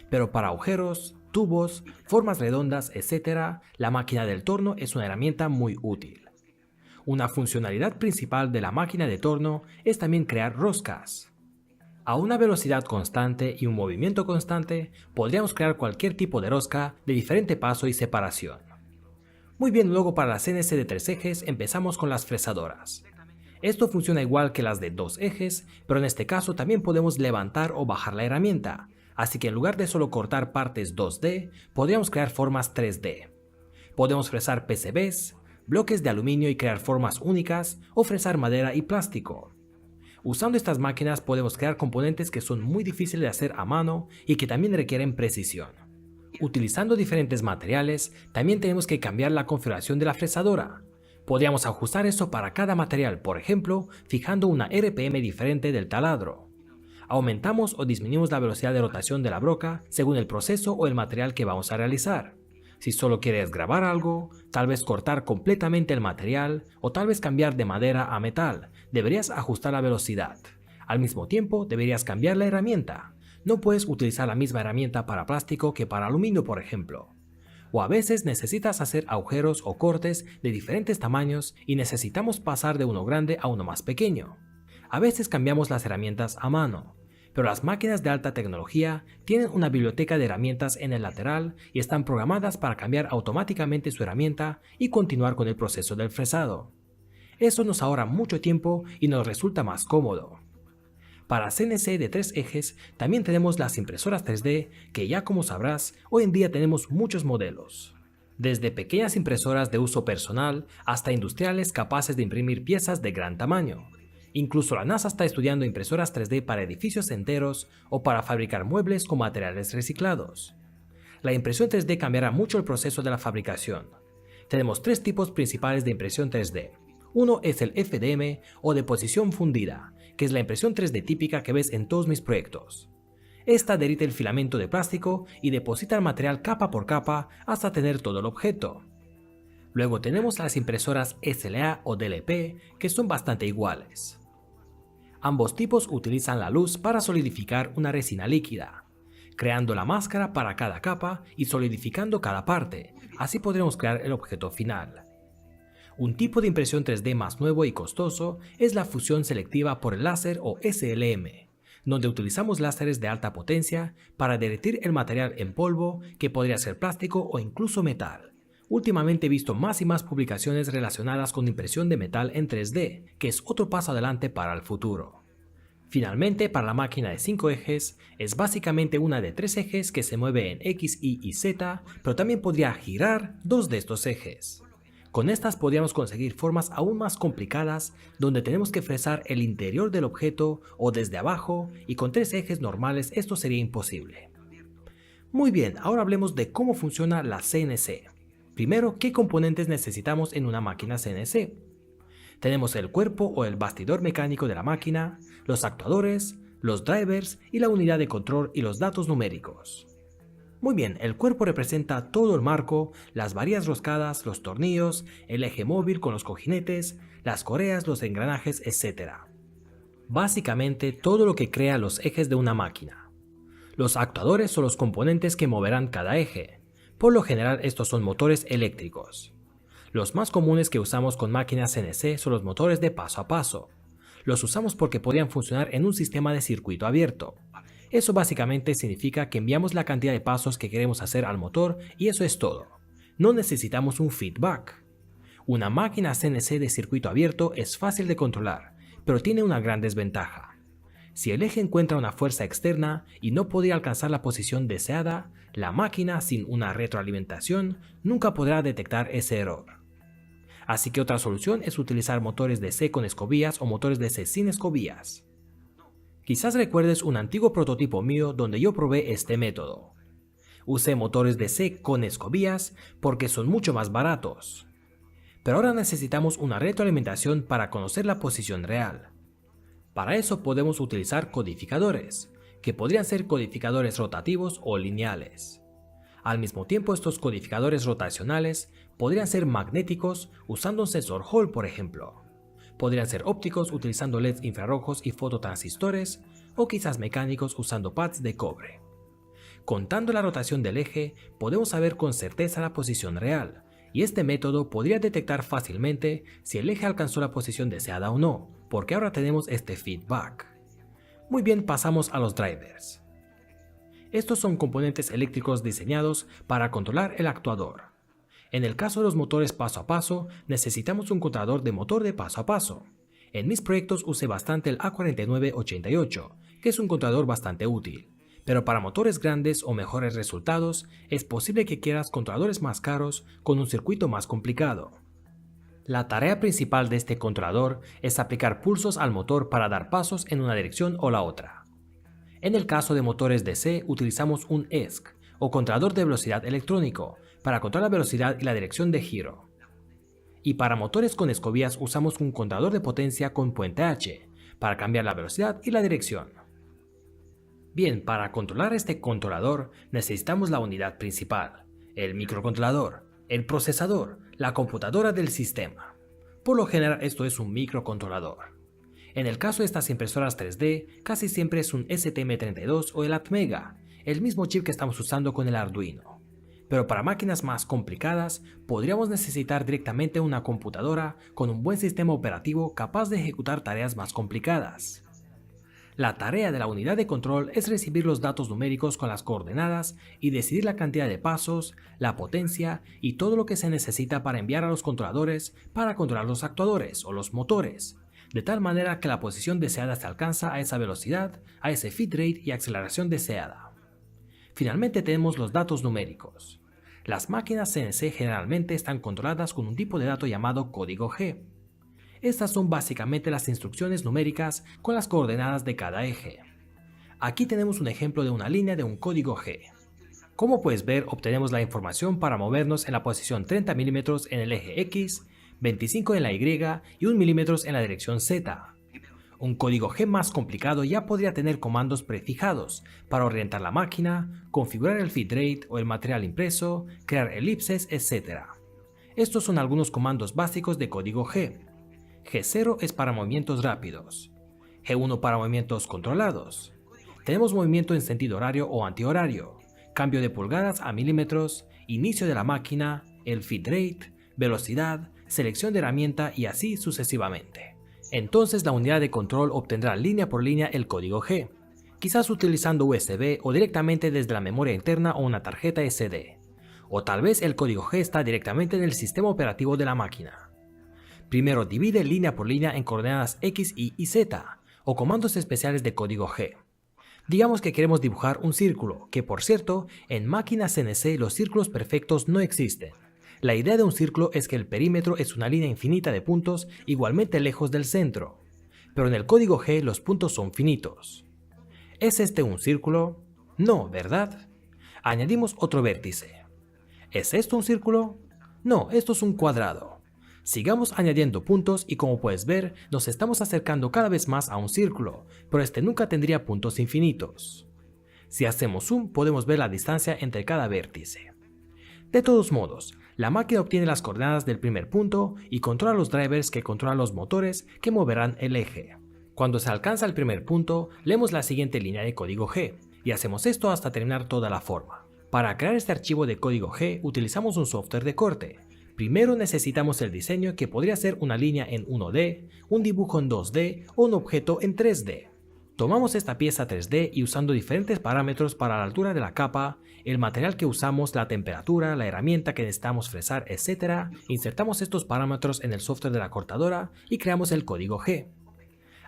Pero para agujeros, tubos, formas redondas, etc., la máquina del torno es una herramienta muy útil. Una funcionalidad principal de la máquina de torno es también crear roscas. A una velocidad constante y un movimiento constante, podríamos crear cualquier tipo de rosca de diferente paso y separación. Muy bien, luego para la CNC de 3 ejes empezamos con las fresadoras. Esto funciona igual que las de 2 ejes, pero en este caso también podemos levantar o bajar la herramienta, así que en lugar de solo cortar partes 2D, podríamos crear formas 3D. Podemos fresar PCBs, bloques de aluminio y crear formas únicas, o fresar madera y plástico. Usando estas máquinas podemos crear componentes que son muy difíciles de hacer a mano y que también requieren precisión. Utilizando diferentes materiales, también tenemos que cambiar la configuración de la fresadora. Podríamos ajustar eso para cada material, por ejemplo, fijando una RPM diferente del taladro. Aumentamos o disminuimos la velocidad de rotación de la broca según el proceso o el material que vamos a realizar. Si solo quieres grabar algo, tal vez cortar completamente el material o tal vez cambiar de madera a metal, deberías ajustar la velocidad. Al mismo tiempo, deberías cambiar la herramienta. No puedes utilizar la misma herramienta para plástico que para aluminio, por ejemplo. O a veces necesitas hacer agujeros o cortes de diferentes tamaños y necesitamos pasar de uno grande a uno más pequeño. A veces cambiamos las herramientas a mano, pero las máquinas de alta tecnología tienen una biblioteca de herramientas en el lateral y están programadas para cambiar automáticamente su herramienta y continuar con el proceso del fresado. Eso nos ahorra mucho tiempo y nos resulta más cómodo. Para CNC de 3 ejes también tenemos las impresoras 3D que ya como sabrás, hoy en día tenemos muchos modelos. Desde pequeñas impresoras de uso personal hasta industriales capaces de imprimir piezas de gran tamaño. Incluso la NASA está estudiando impresoras 3D para edificios enteros o para fabricar muebles con materiales reciclados. La impresión 3D cambiará mucho el proceso de la fabricación. Tenemos 3 tipos principales de impresión 3D. Uno es el FDM o deposición fundida, que es la impresión 3D típica que ves en todos mis proyectos. Esta derrite el filamento de plástico y deposita el material capa por capa hasta tener todo el objeto. Luego tenemos las impresoras SLA o DLP, que son bastante iguales. Ambos tipos utilizan la luz para solidificar una resina líquida, creando la máscara para cada capa y solidificando cada parte, así podremos crear el objeto final. Un tipo de impresión 3D más nuevo y costoso es la fusión selectiva por el láser o SLM, donde utilizamos láseres de alta potencia para derretir el material en polvo que podría ser plástico o incluso metal. Últimamente he visto más y más publicaciones relacionadas con impresión de metal en 3D, que es otro paso adelante para el futuro. Finalmente, para la máquina de 5 ejes, es básicamente una de 3 ejes que se mueve en X, Y y Z, pero también podría girar 2 de estos ejes. Con estas podríamos conseguir formas aún más complicadas donde tenemos que fresar el interior del objeto o desde abajo, y con 3 ejes normales esto sería imposible. Muy bien, ahora hablemos de cómo funciona la CNC. Primero, ¿qué componentes necesitamos en una máquina CNC? Tenemos el cuerpo o el bastidor mecánico de la máquina, los actuadores, los drivers y la unidad de control y los datos numéricos. Muy bien, el cuerpo representa todo el marco, las varillas roscadas, los tornillos, el eje móvil con los cojinetes, las correas, los engranajes, etc. Básicamente todo lo que crea los ejes de una máquina. Los actuadores son los componentes que moverán cada eje. Por lo general estos son motores eléctricos. Los más comunes que usamos con máquinas CNC son los motores de paso a paso. Los usamos porque podrían funcionar en un sistema de circuito abierto. Eso básicamente significa que enviamos la cantidad de pasos que queremos hacer al motor y eso es todo. No necesitamos un feedback. Una máquina CNC de circuito abierto es fácil de controlar, pero tiene una gran desventaja. Si el eje encuentra una fuerza externa y no podría alcanzar la posición deseada, la máquina sin una retroalimentación nunca podrá detectar ese error. Así que otra solución es utilizar motores de C con escobillas o motores de C sin escobillas. Quizás recuerdes un antiguo prototipo mío donde yo probé este método. Usé motores de C con escobillas porque son mucho más baratos. Pero ahora necesitamos una retroalimentación para conocer la posición real. Para eso podemos utilizar codificadores, que podrían ser codificadores rotativos o lineales. Al mismo tiempo, estos codificadores rotacionales podrían ser magnéticos usando un sensor Hall, por ejemplo. Podrían ser ópticos utilizando LEDs infrarrojos y fototransistores, o quizás mecánicos usando pads de cobre. Contando la rotación del eje, podemos saber con certeza la posición real, y este método podría detectar fácilmente si el eje alcanzó la posición deseada o no, porque ahora tenemos este feedback. Muy bien, pasamos a los drivers. Estos son componentes eléctricos diseñados para controlar el actuador. En el caso de los motores paso a paso, necesitamos un controlador de motor de paso a paso. En mis proyectos usé bastante el A4988, que es un controlador bastante útil. Pero para motores grandes o mejores resultados, es posible que quieras controladores más caros con un circuito más complicado. La tarea principal de este controlador es aplicar pulsos al motor para dar pasos en una dirección o la otra. En el caso de motores DC utilizamos un ESC, o controlador de velocidad electrónico, para controlar la velocidad y la dirección de giro. Y para motores con escobillas usamos un controlador de potencia con puente H, para cambiar la velocidad y la dirección. Bien, para controlar este controlador necesitamos la unidad principal, el microcontrolador, el procesador, la computadora del sistema. Por lo general esto es un microcontrolador. En el caso de estas impresoras 3D, casi siempre es un STM32 o el Atmega, el mismo chip que estamos usando con el Arduino. Pero para máquinas más complicadas, podríamos necesitar directamente una computadora con un buen sistema operativo capaz de ejecutar tareas más complicadas. La tarea de la unidad de control es recibir los datos numéricos con las coordenadas y decidir la cantidad de pasos, la potencia y todo lo que se necesita para enviar a los controladores para controlar los actuadores o los motores, de tal manera que la posición deseada se alcanza a esa velocidad, a ese feed rate y aceleración deseada. Finalmente tenemos los datos numéricos. Las máquinas CNC generalmente están controladas con un tipo de dato llamado código G. Estas son básicamente las instrucciones numéricas con las coordenadas de cada eje. Aquí tenemos un ejemplo de una línea de un código G. Como puedes ver, obtenemos la información para movernos en la posición 30 mm en el eje X, 25 en la Y y 1 mm en la dirección Z. Un código G más complicado ya podría tener comandos prefijados para orientar la máquina, configurar el feed rate o el material impreso, crear elipses, etc. Estos son algunos comandos básicos de código G. G0 es para movimientos rápidos. G1 para movimientos controlados. Tenemos movimiento en sentido horario o antihorario, cambio de pulgadas a milímetros, inicio de la máquina, el feed rate, velocidad, selección de herramienta y así sucesivamente. Entonces la unidad de control obtendrá línea por línea el código G, quizás utilizando USB o directamente desde la memoria interna o una tarjeta SD. O tal vez el código G está directamente en el sistema operativo de la máquina. Primero divide línea por línea en coordenadas X, Y y Z, o comandos especiales de código G. Digamos que queremos dibujar un círculo, que por cierto, en máquinas CNC los círculos perfectos no existen. La idea de un círculo es que el perímetro es una línea infinita de puntos igualmente lejos del centro, pero en el código G los puntos son finitos. ¿Es este un círculo? No, ¿verdad? Añadimos otro vértice. ¿Es esto un círculo? No, esto es un cuadrado. Sigamos añadiendo puntos y como puedes ver, nos estamos acercando cada vez más a un círculo, pero este nunca tendría puntos infinitos. Si hacemos zoom, podemos ver la distancia entre cada vértice. De todos modos, la máquina obtiene las coordenadas del primer punto y controla los drivers que controlan los motores que moverán el eje. Cuando se alcanza el primer punto, leemos la siguiente línea de código G, y hacemos esto hasta terminar toda la forma. Para crear este archivo de código G, utilizamos un software de corte. Primero necesitamos el diseño que podría ser una línea en 1D, un dibujo en 2D o un objeto en 3D. Tomamos esta pieza 3D y usando diferentes parámetros para la altura de la capa, el material que usamos, la temperatura, la herramienta que necesitamos fresar, etc., insertamos estos parámetros en el software de la cortadora y creamos el código G.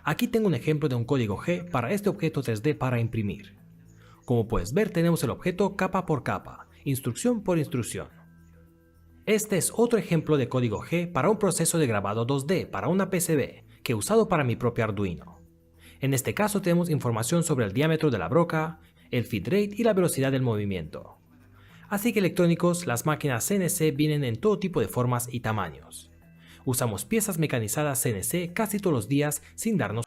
Aquí tengo un ejemplo de un código G para este objeto 3D para imprimir. Como puedes ver, tenemos el objeto capa por capa, instrucción por instrucción. Este es otro ejemplo de código G para un proceso de grabado 2D para una PCB que he usado para mi propio Arduino. En este caso tenemos información sobre el diámetro de la broca, el feed rate y la velocidad del movimiento. Así que electrónicos, las máquinas CNC vienen en todo tipo de formas y tamaños. Usamos piezas mecanizadas CNC casi todos los días sin darnos.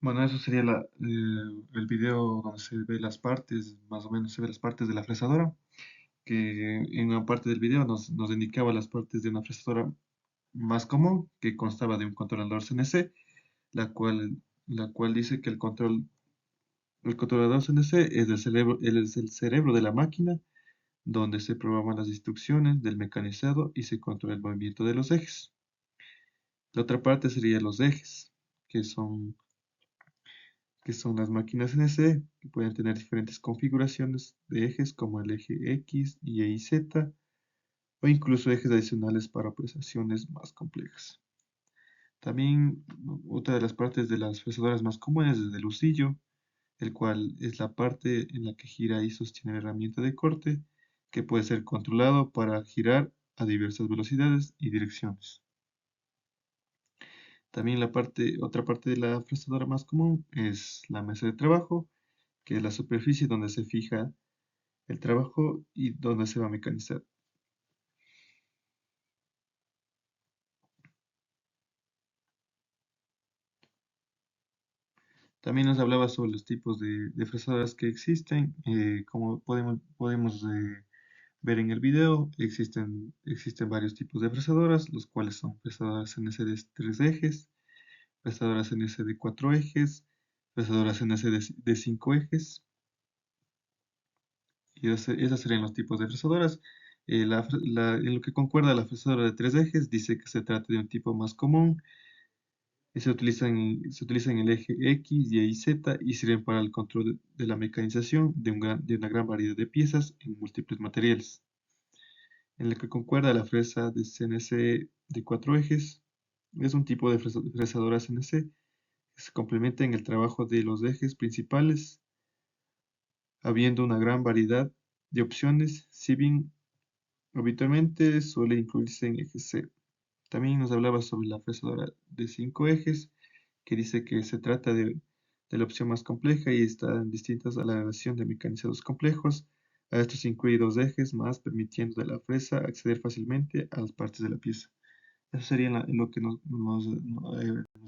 Bueno, eso sería el video donde se ve las partes, más o menos se ve las partes de la fresadora, que en una parte del video nos indicaba las partes de una fresadora más común, que constaba de un controlador CNC, la cual, la cual dice que el controlador CNC es el cerebro de la máquina, donde se programan las instrucciones del mecanizado y se controla el movimiento de los ejes. La otra parte serían los ejes, que son que son las máquinas CNC, que pueden tener diferentes configuraciones de ejes como el eje X, Y y Z, o incluso ejes adicionales para operaciones más complejas. También otra de las partes de las fresadoras más comunes es el husillo, el cual es la parte en la que gira y sostiene la herramienta de corte, que puede ser controlado para girar a diversas velocidades y direcciones. También otra parte de la fresadora más común es la mesa de trabajo, que es la superficie donde se fija el trabajo y donde se va a mecanizar. También nos hablaba sobre los tipos de fresadoras que existen. Como podemos ver en el video, existen varios tipos de fresadoras, los cuales son fresadoras CNC de 3 ejes, fresadoras CNC de 4 ejes, fresadoras CNC de 5 ejes, y esos serían los tipos de fresadoras. En lo que concuerda la fresadora de 3 ejes, dice que se trata de un tipo más común y se utiliza en el eje X, Y y Z y sirven para el control de la mecanización de una gran variedad de piezas en múltiples materiales. En lo que concuerda la fresa de CNC de 4 ejes, es un tipo de fresadora CNC que se complementa en el trabajo de los ejes principales, habiendo una gran variedad de opciones, si bien habitualmente suele incluirse en eje C. También nos hablaba sobre la fresadora de 5 ejes, que dice que se trata de la opción más compleja y están distintas a la versión de mecanizados complejos. A estos se incluye 2 ejes más, permitiendo a la fresa acceder fácilmente a las partes de la pieza. Eso sería lo que nos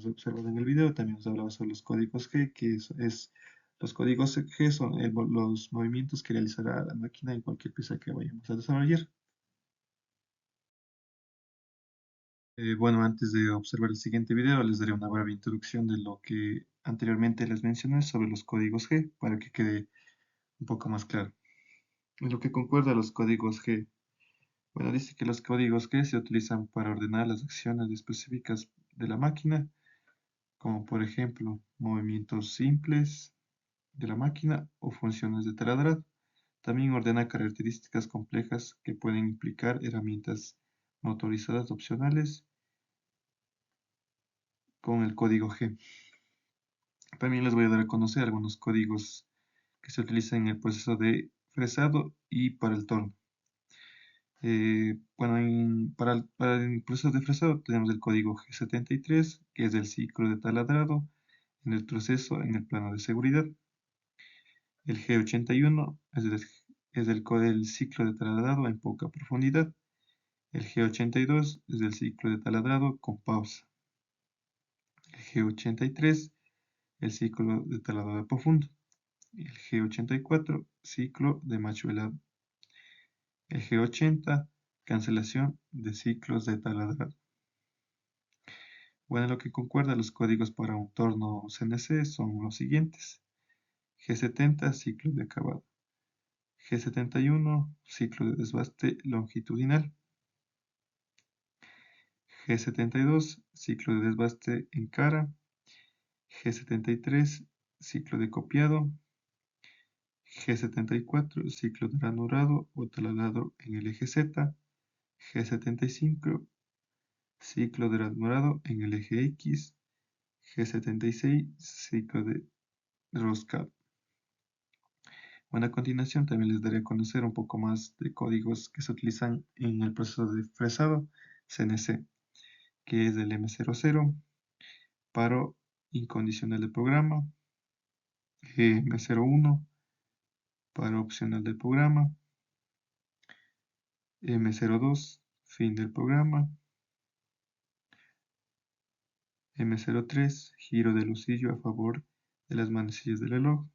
observado en el video. También nos hablaba sobre los códigos G, los códigos G son los movimientos que realizará la máquina en cualquier pieza que vayamos a desarrollar. Bueno, antes de observar el siguiente video, les daré una breve introducción de lo que anteriormente les mencioné sobre los códigos G, para que quede un poco más claro. En lo que concuerda los códigos G, bueno, dice que los códigos G se utilizan para ordenar las acciones específicas de la máquina, como por ejemplo movimientos simples de la máquina o funciones de taladrar. También ordena características complejas que pueden implicar herramientas motorizadas opcionales con el código G. También les voy a dar a conocer algunos códigos que se utilizan en el proceso de fresado y para el torno. Bueno, para el proceso de fresado tenemos el código G73, que es del ciclo de taladrado en el proceso en el plano de seguridad. El G81 del ciclo de taladrado en poca profundidad. El G82 es del ciclo de taladrado con pausa. El G83, el ciclo de taladro profundo. El G84, ciclo de machuelado. El G80, cancelación de ciclos de taladrado. Bueno, lo que concuerda los códigos para un torno CNC son los siguientes. G70, ciclo de acabado. G71, ciclo de desbaste longitudinal. G72, ciclo de desbaste en cara. G73, ciclo de copiado. G74, ciclo de ranurado o taladro en el eje Z. G75, ciclo de ranurado en el eje X. G76, ciclo de roscado. Bueno, a continuación también les daré a conocer un poco más de códigos que se utilizan en el proceso de fresado CNC, que es el M00, paro incondicional del programa, M01, paro opcional del programa, M02, fin del programa, M03, giro del lucillo a favor de las manecillas del reloj,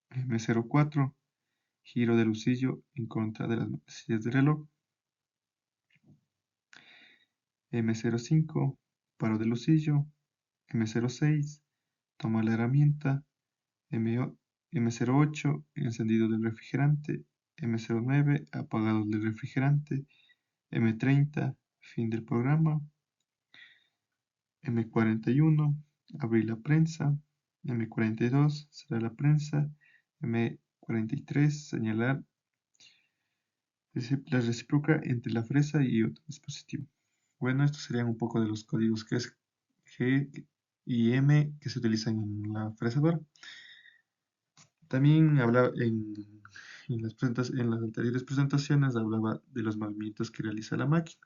M04, giro del lucillo en contra de las manecillas del reloj, M05, paro del lucillo, M06, toma la herramienta, M08, encendido del refrigerante, M09, apagado del refrigerante, M30, fin del programa, M41, abrir la prensa, M42, cerrar la prensa, M43, señalar la recíproca entre la fresa y otro dispositivo. Bueno, estos serían un poco de los códigos que es G y M que se utilizan en la fresadora. También hablaba en las anteriores presentaciones hablaba de los movimientos que realiza la máquina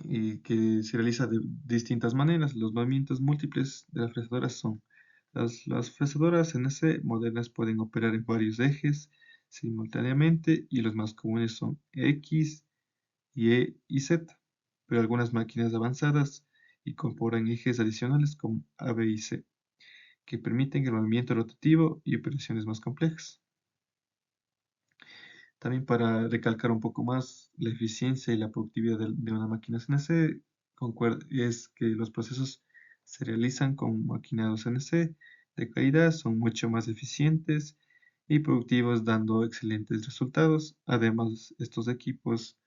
y que se realiza de distintas maneras. Los movimientos múltiples de las fresadoras son las fresadoras CNC modernas pueden operar en varios ejes simultáneamente y los más comunes son X, Y y Z, pero algunas máquinas avanzadas incorporan ejes adicionales como A, B y C, que permiten el movimiento rotativo y operaciones más complejas. También para recalcar un poco más la eficiencia y la productividad de una máquina CNC, es que los procesos se realizan con maquinados CNC de calidad, son mucho más eficientes y productivos, dando excelentes resultados. Además, estos equipos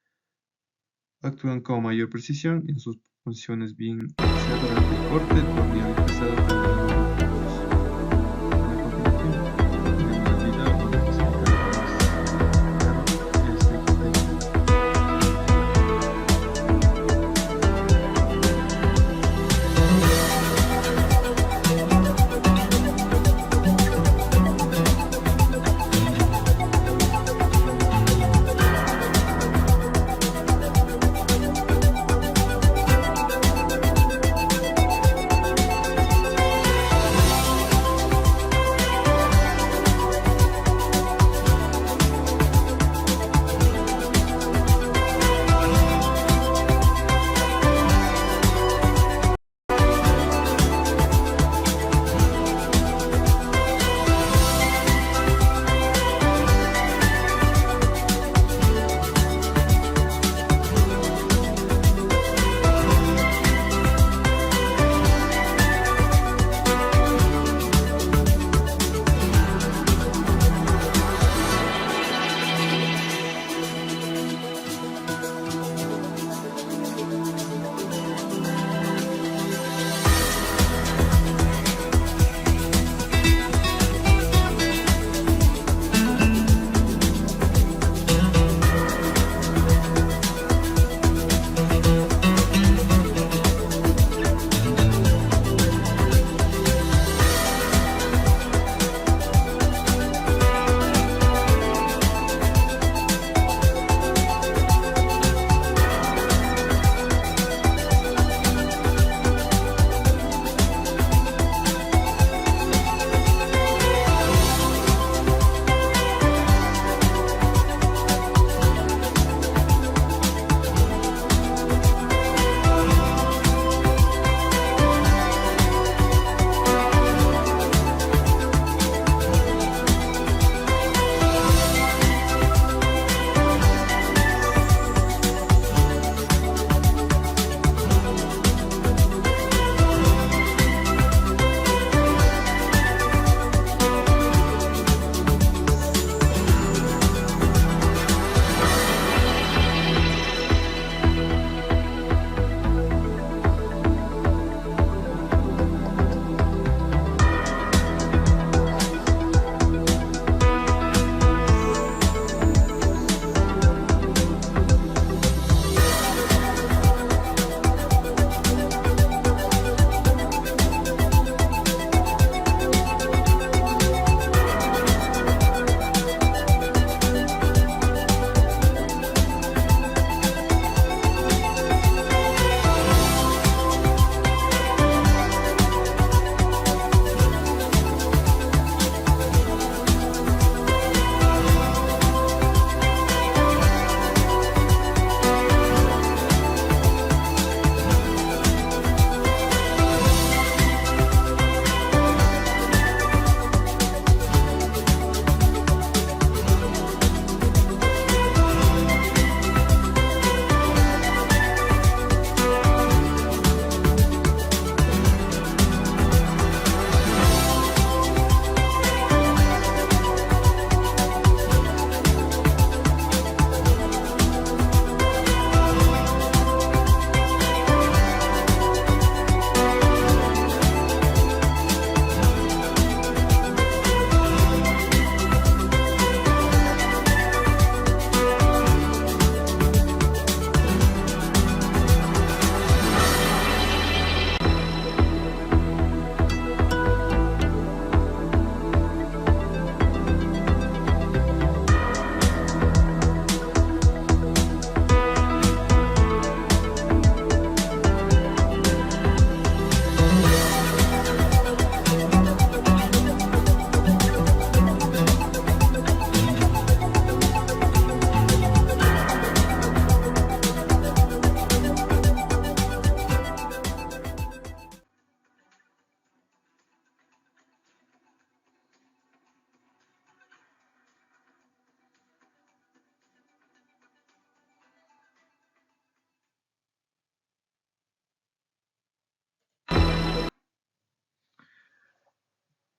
actúan con mayor precisión en sus funciones, bien sea durante el corte, torneo y pesado también.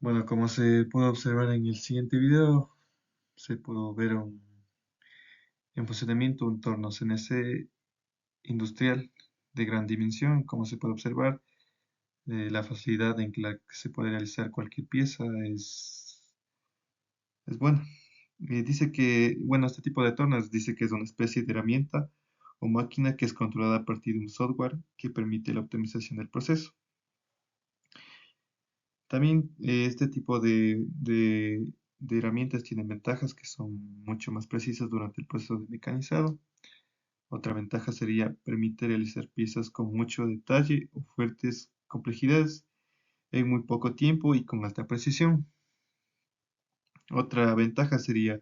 Bueno, como se puede observar en el siguiente video, se pudo ver en funcionamiento un torno CNC industrial de gran dimensión. Como se puede observar, la facilidad en la que se puede realizar cualquier pieza es buena. Dice que, bueno, este tipo de tornas dice que es una especie de herramienta o máquina que es controlada a partir de un software que permite la optimización del proceso. También este tipo de herramientas tienen ventajas que son mucho más precisas durante el proceso de mecanizado. Otra ventaja sería permitir realizar piezas con mucho detalle o fuertes complejidades en muy poco tiempo y con alta precisión. Otra ventaja sería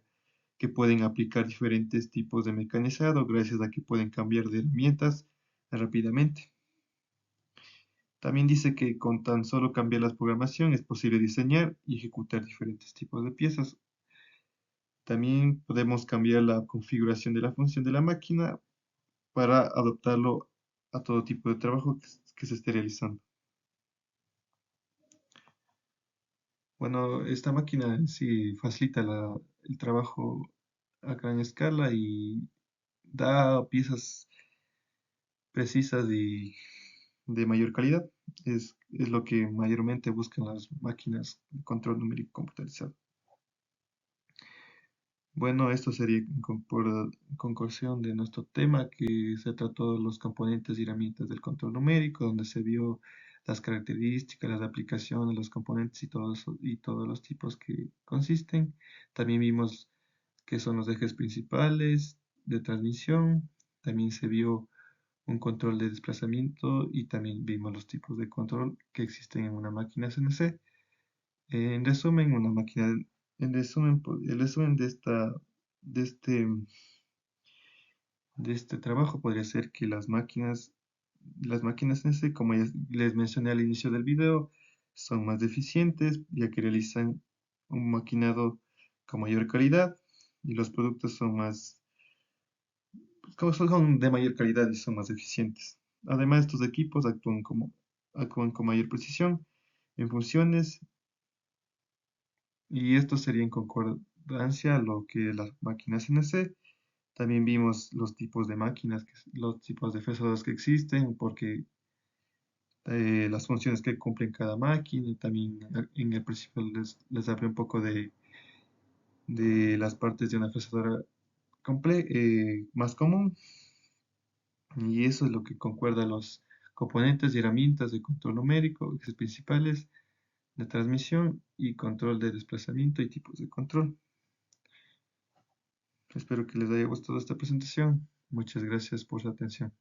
que pueden aplicar diferentes tipos de mecanizado gracias a que pueden cambiar de herramientas rápidamente. También dice que con tan solo cambiar la programación es posible diseñar y ejecutar diferentes tipos de piezas. También podemos cambiar la configuración de la función de la máquina para adaptarlo a todo tipo de trabajo que se esté realizando. Bueno, esta máquina en sí facilita el trabajo a gran escala y da piezas precisas y de mayor calidad. Es lo que mayormente buscan las máquinas de control numérico computarizado. Bueno, esto sería por conclusión de nuestro tema, que se trató de los componentes y herramientas del control numérico, donde se vio las características, las aplicaciones, los componentes y todo eso, y todos los tipos que consisten. También vimos qué son los ejes principales de transmisión. También se vio un control de desplazamiento y también vimos los tipos de control que existen en una máquina CNC. En resumen, el resumen de este, de este trabajo podría ser que las máquinas CNC, como ya les mencioné al inicio del video, son más eficientes ya que realizan un maquinado con mayor calidad y los productos son como son de mayor calidad y son más eficientes. Además, estos equipos actúan con mayor precisión en funciones y esto sería en concordancia a lo que las máquinas CNC. También vimos los tipos de máquinas, los tipos de fresadoras que existen, porque las funciones que cumplen cada máquina. Y también en el principio les hablé un poco de las partes de una fresadora más común. Y eso es lo que concuerda los componentes y herramientas de control numérico, ejes principales de transmisión y control de desplazamiento y tipos de control. Espero que les haya gustado esta presentación. Muchas gracias por su atención.